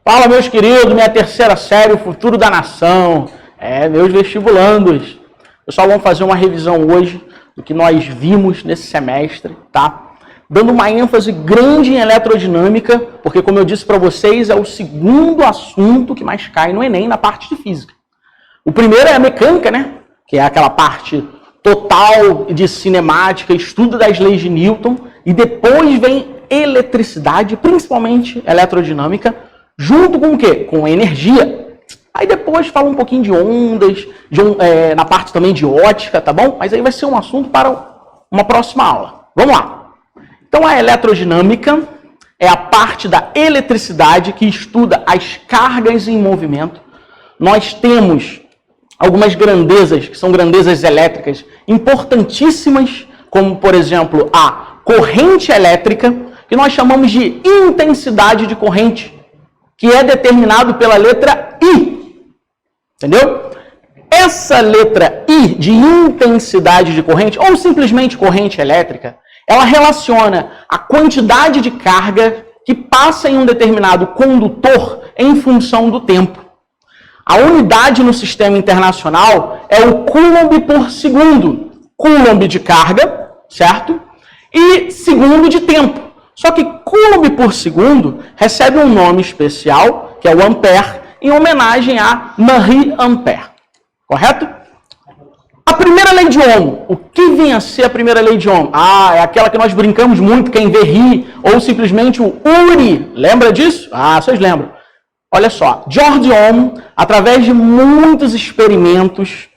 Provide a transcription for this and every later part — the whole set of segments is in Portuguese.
Fala, meus queridos, minha terceira série, o futuro da nação. Meus vestibulandos. Pessoal, vamos fazer uma revisão hoje do que nós vimos nesse semestre, tá? Dando uma ênfase grande em eletrodinâmica, porque, como eu disse para vocês, é o segundo assunto que mais cai no Enem na parte de física. O primeiro é a mecânica, né? Que é aquela parte total de cinemática, estudo das leis de Newton, e depois vem eletricidade, principalmente eletrodinâmica, junto com o quê? Com energia. Aí depois fala um pouquinho de ondas, na parte também de ótica, tá bom? Mas aí vai ser um assunto para uma próxima aula. Vamos lá. Então a eletrodinâmica é a parte da eletricidade que estuda as cargas em movimento. Nós temos algumas grandezas, que são grandezas elétricas importantíssimas, como por exemplo a corrente elétrica, que nós chamamos de intensidade de corrente, que é determinado pela letra I. Entendeu? Essa letra I de intensidade de corrente, ou simplesmente corrente elétrica, ela relaciona a quantidade de carga que passa em um determinado condutor em função do tempo. A unidade no sistema internacional é o coulomb por segundo. Coulomb de carga, certo? E segundo de tempo. Só que coulomb por segundo recebe um nome especial, que é o ampere, em homenagem a Marie Ampère. Correto? A primeira lei de Ohm. O que vinha a ser a primeira lei de Ohm? É aquela que nós brincamos muito, quem vê ri, ou simplesmente o Uri. Lembra disso? Vocês lembram. Olha só, George Ohm, através de muitos experimentos,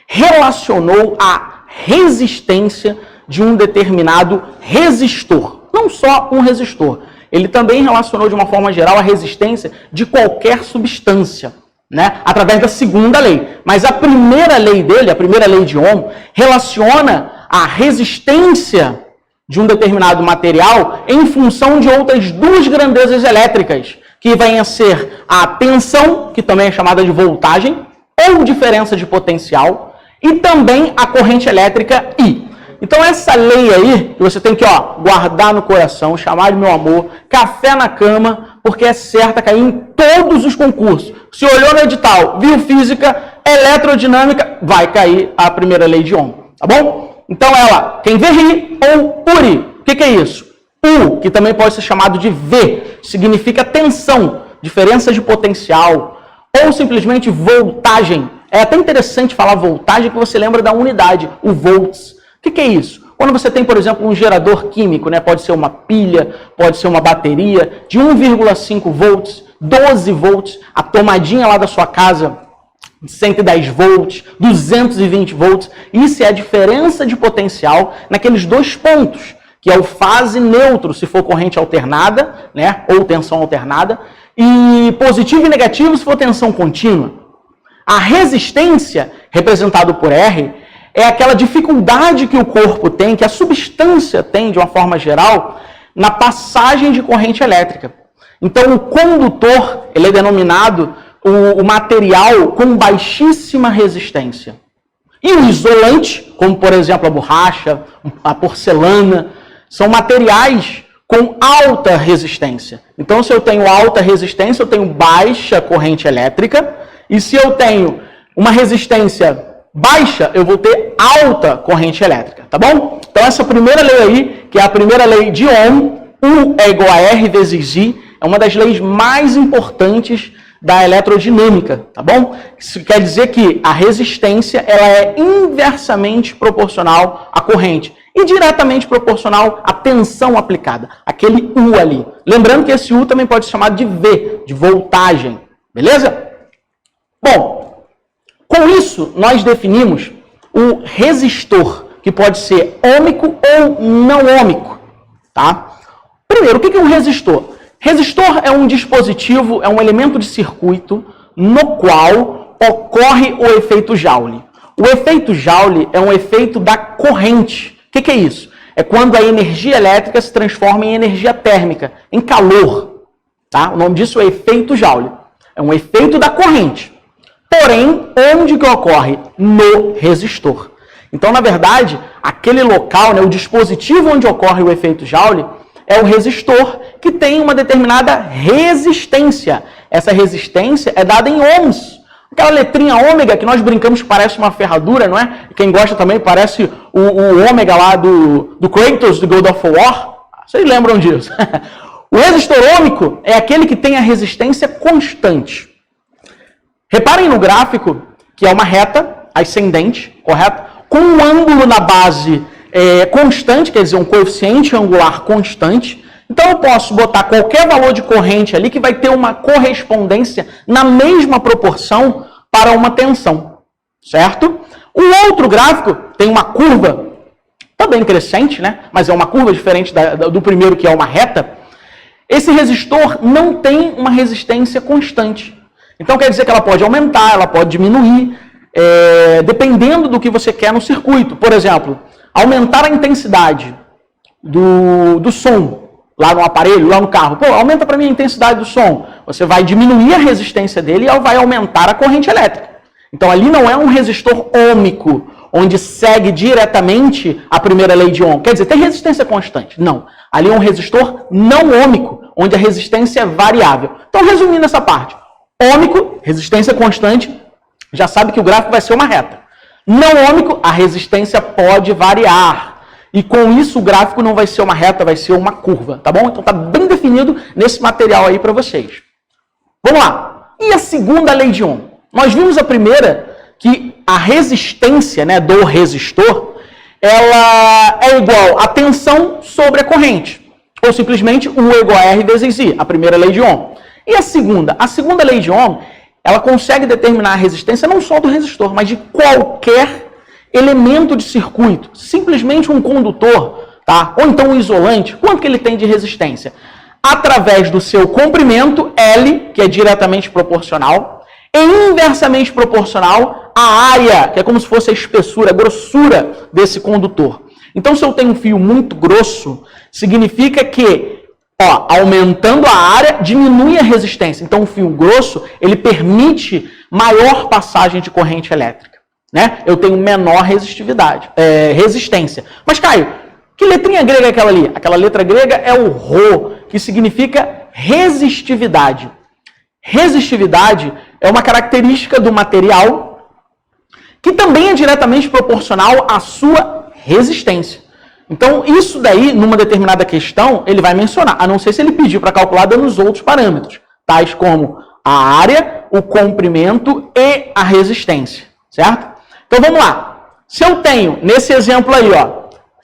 relacionou a resistência de um determinado resistor. Não só um resistor. Ele também relacionou de uma forma geral a resistência de qualquer substância, né? Através da segunda lei. Mas a primeira lei dele, a primeira lei de Ohm, relaciona a resistência de um determinado material em função de outras duas grandezas elétricas, que vêm a ser a tensão, que também é chamada de voltagem, ou diferença de potencial, e também a corrente elétrica I. Então essa lei aí, que você tem que guardar no coração, chamar de meu amor, café na cama, porque é certa cair em todos os concursos. Se olhou no edital, viu física, eletrodinâmica, vai cair a primeira lei de Ohm, tá bom? Então ela, quem vê ri ou Uri. O que é isso? U, que também pode ser chamado de V, significa tensão, diferença de potencial, ou simplesmente voltagem. É até interessante falar voltagem, que você lembra da unidade, o volts. O que é isso? Quando você tem, por exemplo, um gerador químico, né? Pode ser uma pilha, pode ser uma bateria, de 1,5 volts, 12 volts, a tomadinha lá da sua casa, 110 volts, 220 volts. Isso é a diferença de potencial naqueles dois pontos, que é o fase neutro, se for corrente alternada, né? Ou tensão alternada, e positivo e negativo, se for tensão contínua. A resistência, representado por R, é aquela dificuldade que o corpo tem, que a substância tem, de uma forma geral, na passagem de corrente elétrica. Então, o condutor, ele é denominado o material com baixíssima resistência. E o isolante, como por exemplo a borracha, a porcelana, são materiais com alta resistência. Então, se eu tenho alta resistência, eu tenho baixa corrente elétrica. E se eu tenho uma resistência baixa, eu vou ter alta corrente elétrica, tá bom? Então essa primeira lei aí, que é a primeira lei de Ohm, U é igual a R vezes I, é uma das leis mais importantes da eletrodinâmica, tá bom? Isso quer dizer que a resistência ela é inversamente proporcional à corrente e diretamente proporcional à tensão aplicada, aquele U ali. Lembrando que esse U também pode ser chamado de V, de voltagem, beleza? Bom, com isso, nós definimos o resistor, que pode ser ômico ou não ômico, tá? Primeiro, o que é um resistor? Resistor é um dispositivo, é um elemento de circuito no qual ocorre o efeito Joule. O efeito Joule é um efeito da corrente. O que é isso? É quando a energia elétrica se transforma em energia térmica, em calor, tá? O nome disso é efeito Joule. É um efeito da corrente. Porém, onde que ocorre? No resistor. Então, na verdade, aquele local, né, o dispositivo onde ocorre o efeito Joule, é o resistor que tem uma determinada resistência. Essa resistência é dada em ohms. Aquela letrinha ômega que nós brincamos que parece uma ferradura, não é? Quem gosta também parece o ômega lá do Kratos, do God of War. Vocês lembram disso? O resistor ômico é aquele que tem a resistência constante. Reparem no gráfico que é uma reta ascendente, correto? Com um ângulo na base constante, quer dizer, um coeficiente angular constante. Então, eu posso botar qualquer valor de corrente ali que vai ter uma correspondência na mesma proporção para uma tensão, certo? O outro gráfico tem uma curva, também crescente, né? Mas é uma curva diferente do primeiro, que é uma reta. Esse resistor não tem uma resistência constante. Então, quer dizer que ela pode aumentar, ela pode diminuir, dependendo do que você quer no circuito. Por exemplo, aumentar a intensidade do som lá no aparelho, lá no carro. Pô, aumenta para mim a intensidade do som. Você vai diminuir a resistência dele e vai aumentar a corrente elétrica. Então, ali não é um resistor ômico, onde segue diretamente a primeira lei de Ohm. Quer dizer, tem resistência constante. Não. Ali é um resistor não ômico, onde a resistência é variável. Então, resumindo essa parte. Ômico, resistência constante, já sabe que o gráfico vai ser uma reta. Não ômico, a resistência pode variar. E com isso o gráfico não vai ser uma reta, vai ser uma curva, tá bom? Então tá bem definido nesse material aí para vocês. Vamos lá. E a segunda lei de Ohm? Nós vimos a primeira, que a resistência, né, do resistor, ela é igual a tensão sobre a corrente. Ou simplesmente U igual a R vezes I, a primeira lei de Ohm. E a segunda? A segunda lei de Ohm, ela consegue determinar a resistência não só do resistor, mas de qualquer elemento de circuito. Simplesmente um condutor, tá? Ou então um isolante, quanto que ele tem de resistência? Através do seu comprimento, L, que é diretamente proporcional, e inversamente proporcional à área, que é como se fosse a espessura, a grossura desse condutor. Então, se eu tenho um fio muito grosso, significa que, aumentando a área, diminui a resistência. Então, o fio grosso, ele permite maior passagem de corrente elétrica, né? Eu tenho menor resistência. Mas, Caio, que letrinha grega é aquela ali? Aquela letra grega é o Rho, que significa resistividade. Resistividade é uma característica do material que também é diretamente proporcional à sua resistência. Então, isso daí, numa determinada questão, ele vai mencionar, a não ser se ele pedir para calcular dando os outros parâmetros, tais como a área, o comprimento e a resistência, certo? Então, vamos lá. Se eu tenho, nesse exemplo aí,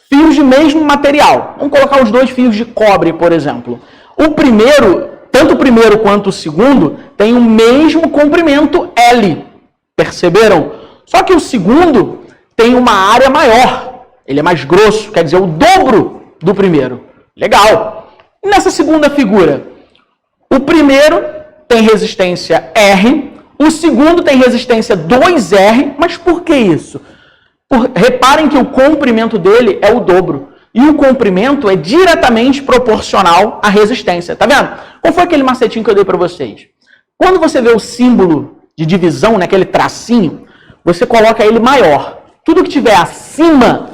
fios de mesmo material, vamos colocar os dois fios de cobre, por exemplo. O primeiro, tanto o primeiro quanto o segundo, tem o mesmo comprimento L, perceberam? Só que o segundo tem uma área maior. Ele é mais grosso, quer dizer, o dobro do primeiro. Legal. E nessa segunda figura, o primeiro tem resistência R, o segundo tem resistência 2R, mas por que isso? Reparem que o comprimento dele é o dobro. E o comprimento é diretamente proporcional à resistência. Tá vendo? Qual foi aquele macetinho que eu dei para vocês? Quando você vê o símbolo de divisão, né, aquele tracinho, você coloca ele maior. Tudo que tiver acima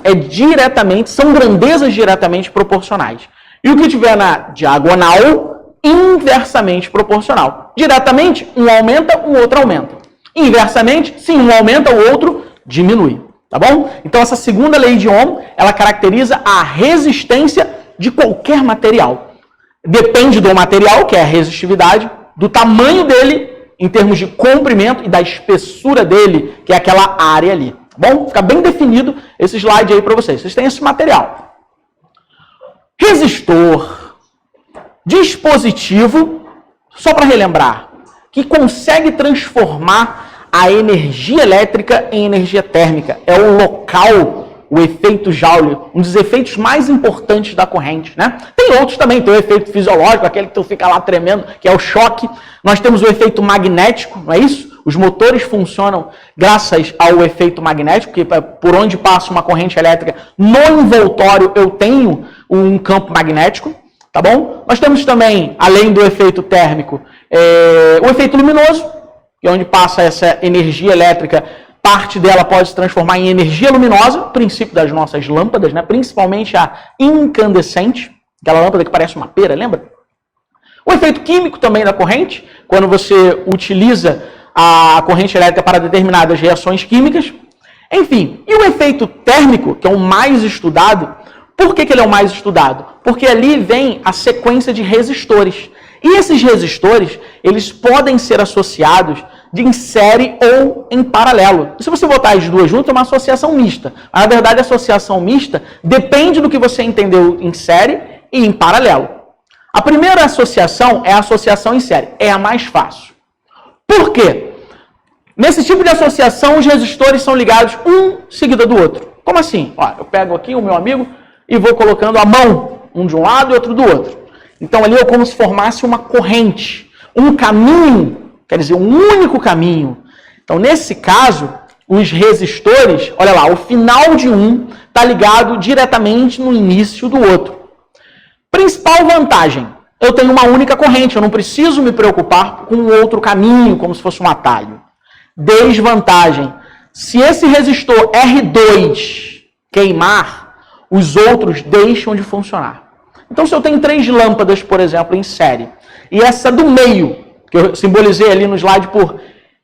são grandezas diretamente proporcionais. E o que tiver na diagonal, inversamente proporcional. Diretamente, um aumenta, o outro aumenta. Inversamente, sim, um aumenta, o outro diminui. Tá bom? Então, essa segunda lei de Ohm, ela caracteriza a resistência de qualquer material. Depende do material, que é a resistividade, do tamanho dele, em termos de comprimento, e da espessura dele, que é aquela área ali. Bom, fica bem definido esse slide aí para vocês. Vocês têm esse material. Resistor, dispositivo, só para relembrar, que consegue transformar a energia elétrica em energia térmica. É o local, o efeito Joule, um dos efeitos mais importantes da corrente, né? Tem outros também, tem o efeito fisiológico, aquele que tu fica lá tremendo, que é o choque. Nós temos o efeito magnético, não é isso? Os motores funcionam graças ao efeito magnético, que por onde passa uma corrente elétrica, no envoltório eu tenho um campo magnético, tá bom? Nós temos também, além do efeito térmico, o efeito luminoso, que é onde passa essa energia elétrica parte dela pode se transformar em energia luminosa, princípio das nossas lâmpadas, né? Principalmente a incandescente, aquela lâmpada que parece uma pera, lembra? O efeito químico também da corrente, quando você utiliza a corrente elétrica para determinadas reações químicas. Enfim, e o efeito térmico, que é o mais estudado, por que ele é o mais estudado? Porque ali vem a sequência de resistores. E esses resistores, eles podem ser associados em série ou em paralelo. E se você botar as duas juntas, é uma associação mista. Mas, na verdade, a associação mista depende do que você entendeu em série e em paralelo. A primeira associação é a associação em série. É a mais fácil. Por quê? Nesse tipo de associação, os resistores são ligados um seguido do outro. Como assim? Ó, eu pego aqui o meu amigo e vou colocando a mão, um de um lado e outro do outro. Então, ali é como se formasse uma corrente, um caminho, quer dizer, um único caminho. Então, nesse caso, os resistores, olha lá, o final de um está ligado diretamente no início do outro. Principal vantagem, eu tenho uma única corrente, eu não preciso me preocupar com outro caminho, como se fosse um atalho. Desvantagem, se esse resistor R2 queimar, os outros deixam de funcionar. Então, se eu tenho 3 lâmpadas, por exemplo, em série, e essa do meio, que eu simbolizei ali no slide por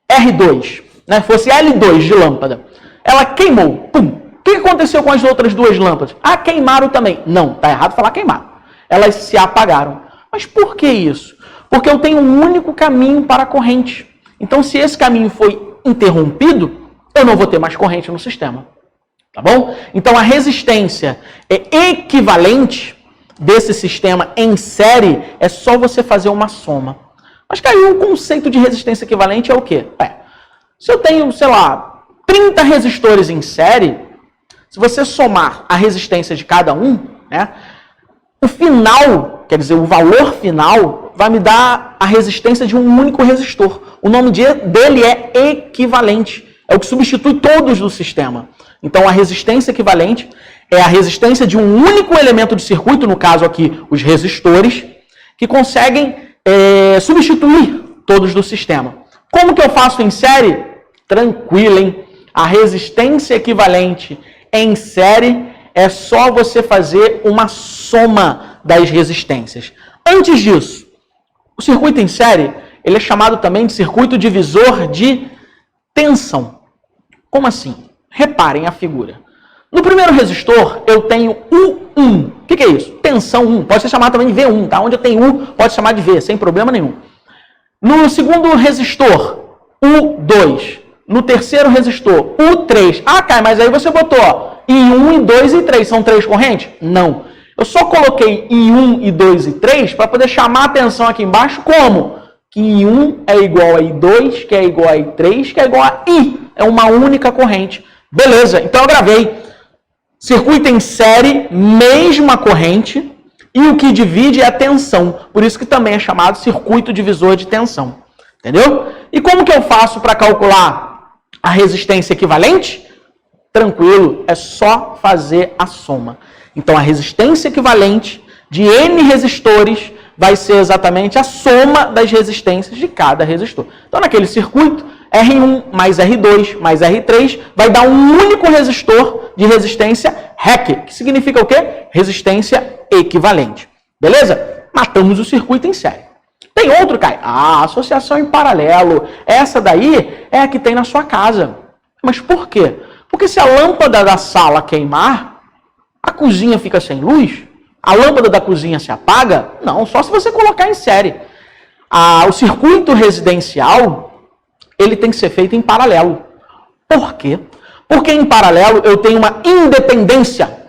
R2, né, fosse L2 de lâmpada, ela queimou, pum. O que aconteceu com as outras 2 lâmpadas? Ah, queimaram também. Não, tá errado falar queimaram. Elas se apagaram. Mas por que isso? Porque eu tenho um único caminho para a corrente. Então, se esse caminho foi interrompido, eu não vou ter mais corrente no sistema. Tá bom? Então, a resistência é equivalente desse sistema em série, é só você fazer uma soma. Mas caiu o conceito de resistência equivalente é o quê? Se eu tenho, sei lá, 30 resistores em série, se você somar a resistência de cada um, né, o final, quer dizer, o valor final, vai me dar a resistência de um único resistor. O nome dele é equivalente. É o que substitui todos do sistema. Então, a resistência equivalente é a resistência de um único elemento de circuito, no caso aqui, os resistores, que conseguem substituir todos do sistema. Como que eu faço em série? Tranquilo, hein? A resistência equivalente em série é só você fazer uma soma das resistências. Antes disso, o circuito em série, ele é chamado também de circuito divisor de tensão. Como assim? Reparem a figura. No primeiro resistor, eu tenho U1. O que é isso? Tensão 1. Pode ser chamado também de V1, tá? Onde eu tenho U, pode chamar de V, sem problema nenhum. No segundo resistor, U2. No terceiro resistor, U3. Ah, Caio, mas aí você botou I1, I2 e I3. São 3 correntes? Não. Eu só coloquei I1, I2 e I3 para poder chamar a atenção aqui embaixo como? Que I1 é igual a I2, que é igual a I3, que é igual a I. É uma única corrente. Beleza, então eu gravei. Circuito em série, mesma corrente, e o que divide é a tensão. Por isso que também é chamado circuito divisor de tensão. Entendeu? E como que eu faço para calcular a resistência equivalente? Tranquilo, é só fazer a soma. Então, a resistência equivalente de N resistores vai ser exatamente a soma das resistências de cada resistor. Então, naquele circuito, R1 mais R2 mais R3 vai dar um único resistor de resistência REC, que significa o quê? Resistência equivalente. Beleza? Matamos o circuito em série. Tem outro, Caio? Ah, associação em paralelo. Essa daí é a que tem na sua casa. Mas por quê? Porque se a lâmpada da sala queimar, a cozinha fica sem luz? A lâmpada da cozinha se apaga? Não, só se você colocar em série. O circuito residencial, ele tem que ser feito em paralelo. Por quê? Porque em paralelo eu tenho uma independência.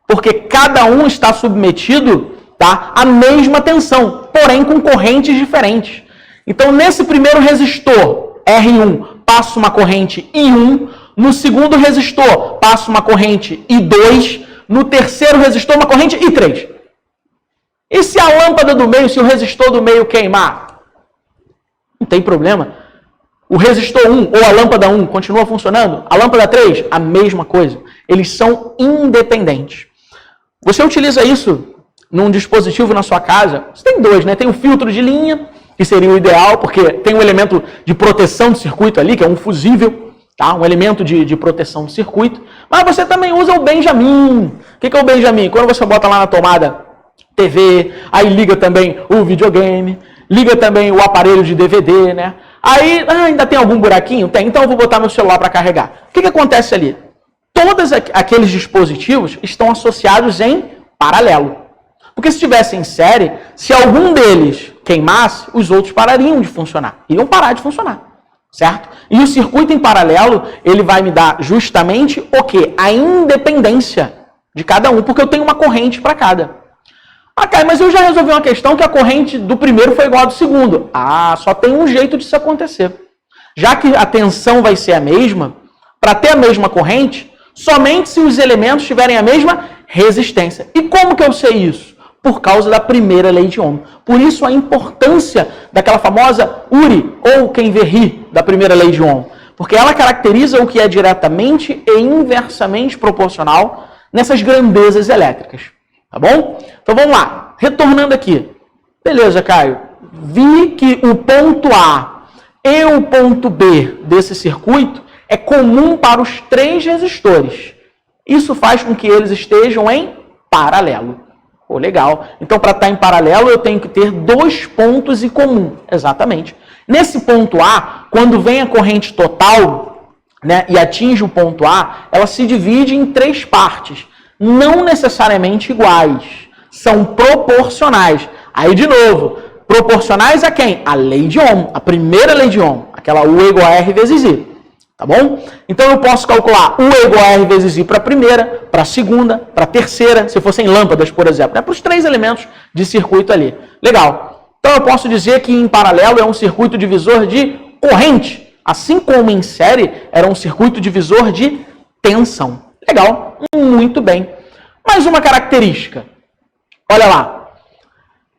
Porque cada um está submetido, tá, à mesma tensão, porém com correntes diferentes. Então, nesse primeiro resistor, R1, passo uma corrente I1. No segundo resistor, passo uma corrente I2. No terceiro resistor, uma corrente I3. E se a lâmpada do meio, se o resistor do meio queimar? Não tem problema. O resistor 1 ou a lâmpada 1 continua funcionando? A lâmpada 3, a mesma coisa. Eles são independentes. Você utiliza isso num dispositivo na sua casa? Você tem 2, né? Tem o filtro de linha, que seria o ideal, porque tem um elemento de proteção do circuito ali, que é um fusível. tá? Um elemento de proteção do circuito. Mas você também usa o Benjamin. O que é o Benjamin? Quando você bota lá na tomada TV, aí liga também o videogame, liga também o aparelho de DVD, né? Aí ainda tem algum buraquinho? Tem, então eu vou botar meu celular para carregar. O que acontece ali? Todos aqueles dispositivos estão associados em paralelo. Porque se estivesse em série, se algum deles queimasse, os outros parariam de funcionar. Iriam parar de funcionar, certo? E o circuito em paralelo, ele vai me dar justamente o quê? A independência de cada um, porque eu tenho uma corrente para cada. Ah, Caio, mas eu já resolvi uma questão que a corrente do primeiro foi igual à do segundo. Ah, só tem um jeito disso acontecer. Já que a tensão vai ser a mesma, para ter a mesma corrente, somente se os elementos tiverem a mesma resistência. E como que eu sei isso? Por causa da primeira lei de Ohm. Por isso a importância daquela famosa URI, ou quem vê ri, da primeira lei de Ohm. Porque ela caracteriza o que é diretamente e inversamente proporcional nessas grandezas elétricas. Tá bom? Então vamos lá. Retornando aqui. Beleza, Caio. Vi que o ponto A e o ponto B desse circuito é comum para os 3 resistores. Isso faz com que eles estejam em paralelo. Pô, legal. Então, para estar em paralelo, eu tenho que ter 2 pontos em comum. Exatamente. Nesse ponto A, quando vem a corrente total, né, e atinge o ponto A, ela se divide em 3 partes. Não necessariamente iguais. São proporcionais. Aí, de novo, proporcionais a quem? A lei de Ohm. A primeira lei de Ohm. Aquela U igual a R vezes I. Tá bom? Então eu posso calcular U igual a R vezes I para a primeira, para a segunda, para a terceira, se fossem lâmpadas, por exemplo, né? Para os 3 elementos de circuito ali. Legal. Então eu posso dizer que em paralelo é um circuito divisor de corrente, assim como em série era um circuito divisor de tensão. Legal. Muito bem. Mais uma característica. Olha lá.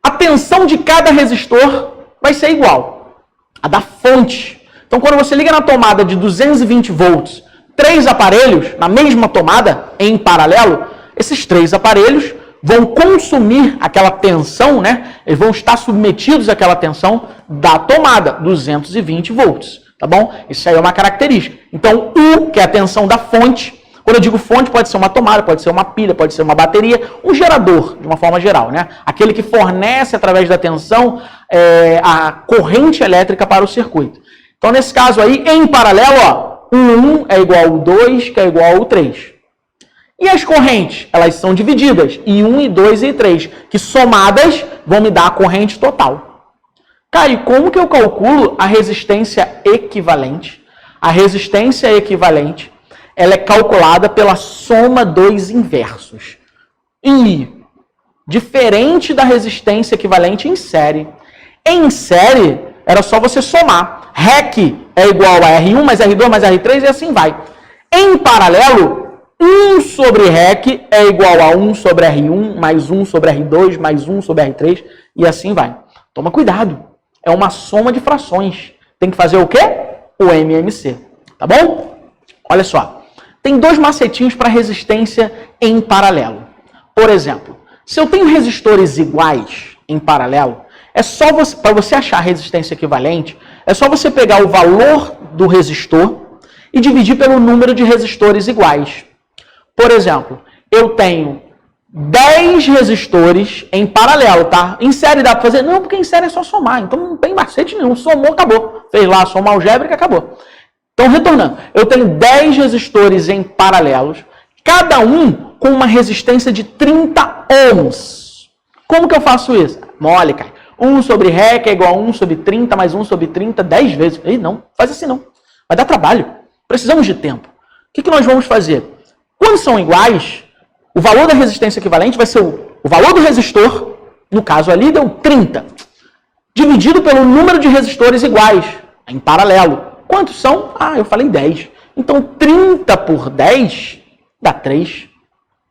A tensão de cada resistor vai ser igual. A da fonte. Então, quando você liga na tomada de 220 volts, 3 aparelhos na mesma tomada, em paralelo, esses 3 aparelhos vão consumir aquela tensão, né? Eles vão estar submetidos àquela tensão da tomada, 220 volts, tá bom? Isso aí é uma característica. Então, U, que é a tensão da fonte, quando eu digo fonte, pode ser uma tomada, pode ser uma pilha, pode ser uma bateria, um gerador, de uma forma geral, né? Aquele que fornece, através da tensão, a corrente elétrica para o circuito. Então, nesse caso aí, em paralelo, ó, o 1 é igual ao 2, que é igual ao 3. E as correntes? Elas são divididas em 1, e 2 e 3, que somadas vão me dar a corrente total. Caio, como que eu calculo a resistência equivalente? A resistência equivalente, ela é calculada pela soma dos inversos. E, diferente da resistência equivalente em série. Em série, era só você somar. REC é igual a R1 mais R2 mais R3 e assim vai. Em paralelo, 1 sobre REC é igual a 1 sobre R1 mais 1 sobre R2 mais 1 sobre R3 e assim vai. Toma cuidado. É uma soma de frações. Tem que fazer o quê? O MMC. Tá bom? Olha só. Tem 2 macetinhos para resistência em paralelo. Por exemplo, se eu tenho resistores iguais em paralelo, é só você, para você achar a resistência equivalente, é só você pegar o valor do resistor e dividir pelo número de resistores iguais. Por exemplo, eu tenho 10 resistores em paralelo, tá? Em série dá para fazer? Não, porque em série é só somar, então não tem macete nenhum. Somou, acabou. Fez lá a soma algébrica, acabou. Então, retornando, eu tenho 10 resistores em paralelos, cada um com uma resistência de 30 ohms. Como que eu faço isso? Mole, cara. 1 sobre REC é igual a 1 sobre 30 mais 1 sobre 30 10 vezes. Ei, não, faz assim não. Vai dar trabalho. Precisamos de tempo. O que nós vamos fazer? Quando são iguais, o valor da resistência equivalente vai ser o valor do resistor, no caso ali deu 30, dividido pelo número de resistores iguais, em paralelo. Quantos são? Ah, eu falei 10. Então 30 por 10 dá 3.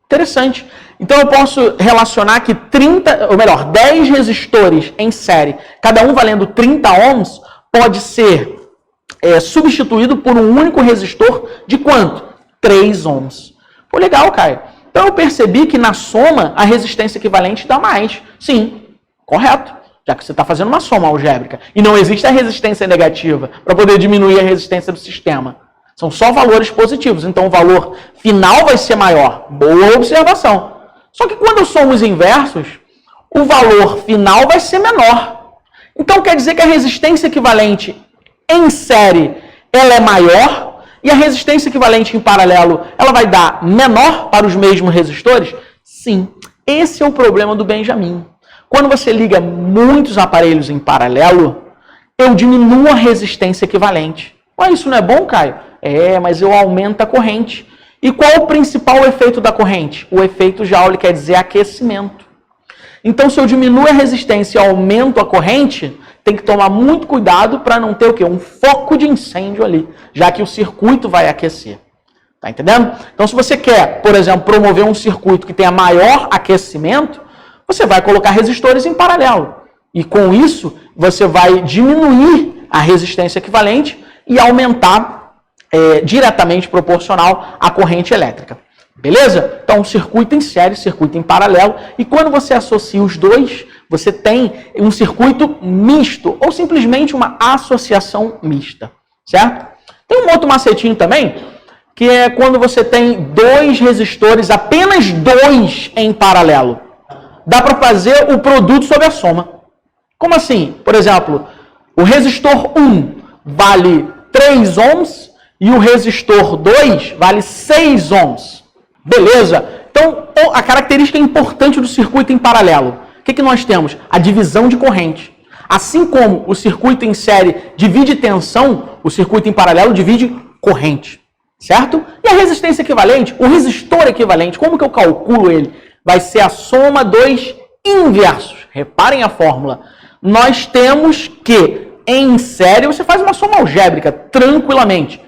Interessante. Então eu posso relacionar que 10 resistores em série, cada um valendo 30 ohms, pode ser substituído por um único resistor de quanto? 3 ohms. Pô, legal, Caio. Então eu percebi que na soma a resistência equivalente dá mais. Sim, correto. Já que você está fazendo uma soma algébrica. E não existe a resistência negativa para poder diminuir a resistência do sistema. São só valores positivos. Então, o valor final vai ser maior. Boa observação. Só que quando eu somo os inversos, o valor final vai ser menor. Então, quer dizer que a resistência equivalente em série ela é maior e a resistência equivalente em paralelo ela vai dar menor para os mesmos resistores? Sim. Esse é o problema do Benjamin. Quando você liga muitos aparelhos em paralelo, eu diminuo a resistência equivalente. Mas isso não é bom, Caio? Mas eu aumento a corrente. E qual o principal efeito da corrente? O efeito Joule quer dizer aquecimento. Então, se eu diminuo a resistência e aumento a corrente, tem que tomar muito cuidado para não ter o quê? Um foco de incêndio ali, já que o circuito vai aquecer. Tá entendendo? Então, se você quer, por exemplo, promover um circuito que tenha maior aquecimento, você vai colocar resistores em paralelo. E com isso, você vai diminuir a resistência equivalente e aumentar diretamente proporcional à corrente elétrica. Beleza? Então, circuito em série, circuito em paralelo. E quando você associa os dois, você tem um circuito misto, ou simplesmente uma associação mista. Certo? Tem um outro macetinho também, que é quando você tem dois resistores, apenas dois em paralelo. Dá para fazer o produto sobre a soma. Como assim? Por exemplo, o resistor 1 vale 3 ohms e o resistor 2 vale 6 ohms. Beleza? Então, a característica importante do circuito em paralelo. O que nós temos? A divisão de corrente. Assim como o circuito em série divide tensão, o circuito em paralelo divide corrente. Certo? E a resistência equivalente, o resistor equivalente, como que eu calculo ele? Vai ser a soma dos inversos. Reparem a fórmula. Nós temos que, em série, você faz uma soma algébrica tranquilamente.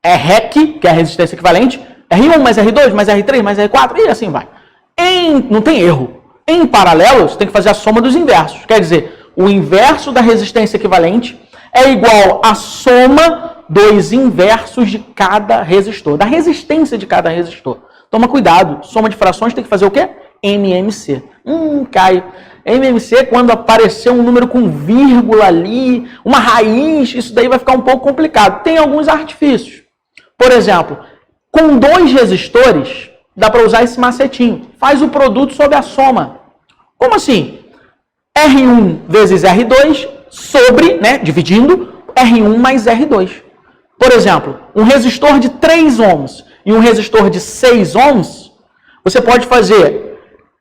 É REC, que é a resistência equivalente, R1 mais R2 mais R3 mais R4 e assim vai. Não tem erro. Em paralelo, você tem que fazer a soma dos inversos. Quer dizer, o inverso da resistência equivalente é igual à soma dos inversos de cada resistor, da resistência de cada resistor. Toma cuidado, soma de frações tem que fazer o quê? MMC. Caio. MMC, quando aparecer um número com vírgula ali, uma raiz, isso daí vai ficar um pouco complicado. Tem alguns artifícios. Por exemplo, com dois resistores, dá para usar esse macetinho. Faz o produto sobre a soma. Como assim? R1 vezes R2 sobre, dividindo, R1 mais R2. Por exemplo, um resistor de 3 ohms e um resistor de 6 ohms, você pode fazer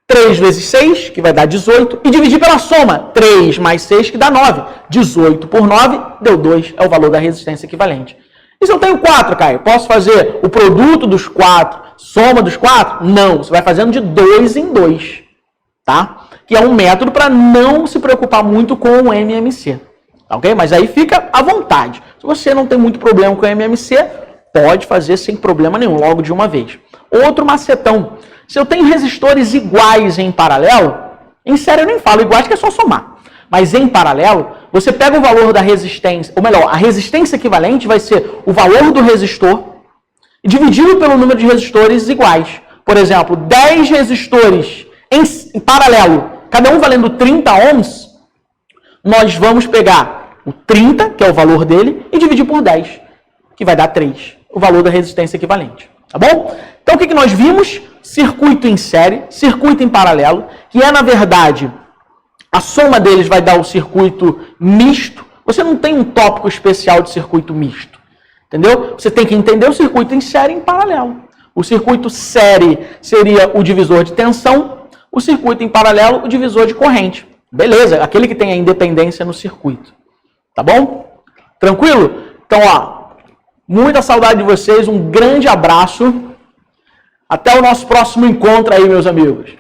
3 vezes 6, que vai dar 18, e dividir pela soma. 3 mais 6, que dá 9. 18 por 9, deu 2, é o valor da resistência equivalente. E se eu tenho 4, Caio? Posso fazer o produto dos 4, soma dos 4? Não, você vai fazendo de 2 em 2, tá? Que é um método para não se preocupar muito com o MMC, tá ok? Mas aí fica à vontade. Se você não tem muito problema com o MMC, pode fazer sem problema nenhum, logo de uma vez. Outro macetão. Se eu tenho resistores iguais em paralelo, em série eu nem falo iguais, que é só somar. Mas em paralelo, você pega o valor da resistência, ou melhor, a resistência equivalente vai ser o valor do resistor dividido pelo número de resistores iguais. Por exemplo, 10 resistores em paralelo, cada um valendo 30 ohms, nós vamos pegar o 30, que é o valor dele, e dividir por 10, que vai dar 3, o valor da resistência equivalente. Tá bom? Então, o que nós vimos? Circuito em série, circuito em paralelo, que é, na verdade, a soma deles vai dar o circuito misto. Você não tem um tópico especial de circuito misto, entendeu? Você tem que entender o circuito em série e em paralelo. O circuito série seria o divisor de tensão, o circuito em paralelo, o divisor de corrente. Beleza, aquele que tem a independência no circuito. Tá bom? Tranquilo? Então, muita saudade de vocês, um grande abraço. Até o nosso próximo encontro aí, meus amigos.